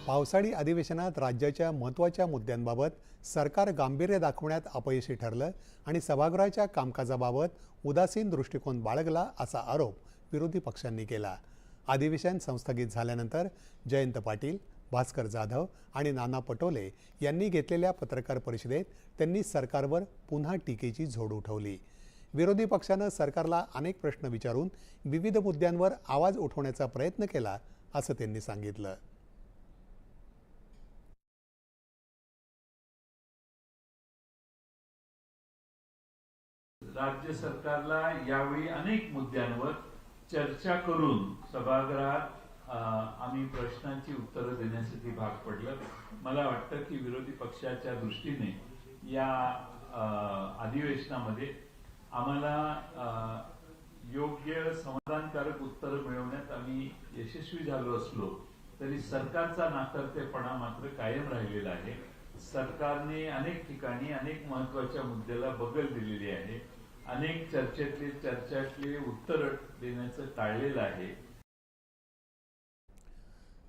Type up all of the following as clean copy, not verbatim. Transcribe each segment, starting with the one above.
पावसाळी अधिवेशनात राज्याच्या महत्त्वाच्या मुद्द्यांबाबत सरकार गांभीर्य दाखवण्यात अपयशी ठरलं आणि सभागृहाच्या कामकाजाबाबत उदासीन दृष्टिकोन बाळगला असा आरोप विरोधी पक्षांनी केला। अधिवेशन संस्थगित झाल्यानंतर जयंत पाटील, भास्कर जाधव आणि नाना पटोले यांनी घेतलेल्या पत्रकार परिषदेत त्यांनी सरकारवर पुन्हा टीकेची झोड उठवली। विरोधी पक्षानं सरकारला अनेक प्रश्न विचारून विविध मुद्द्यांवर आवाज उठवण्याचा प्रयत्न केला असं त्यांनी सांगितलं। राज्य सरकारला यावेळी अनेक मुद्द्यांवर चर्चा करून सभागृहात आम्ही प्रश्नांची उत्तरं देण्यासाठी भाग पडलं। मला वाटतं की विरोधी पक्षाच्या दृष्टीने या अधिवेशनामध्ये आम्हाला योग्य समाधानकारक उत्तर मिळवण्यात आम्ही यशस्वी झालो असलो तरी सरकारचा नाकर्तेपणा मात्र कायम राहिलेला आहे। सरकारने अनेक ठिकाणी अनेक महत्त्वाच्या मुद्द्याला बगल दिलेली आहे, अनेक चर्चेतले उत्तर देण्याचं टाळलेलं आहे।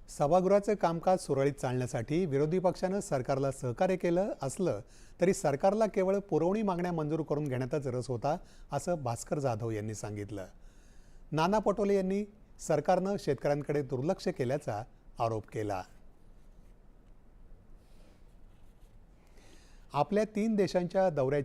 सभागृहाचं कामकाज सुरळीत चालण्यासाठी विरोधी पक्षानं सरकारला सहकार्य केलं असलं तरी सरकारला केवळ पुरवणी मागण्या मंजूर करून घेण्यातच रस होता असं भास्कर जाधव यांनी सांगितलं। नाना पटोले यांनी सरकारनं शेतकऱ्यांकडे दुर्लक्ष केल्याचा आरोप केला। आपल्या 3 देशांच्या दौऱ्याच्या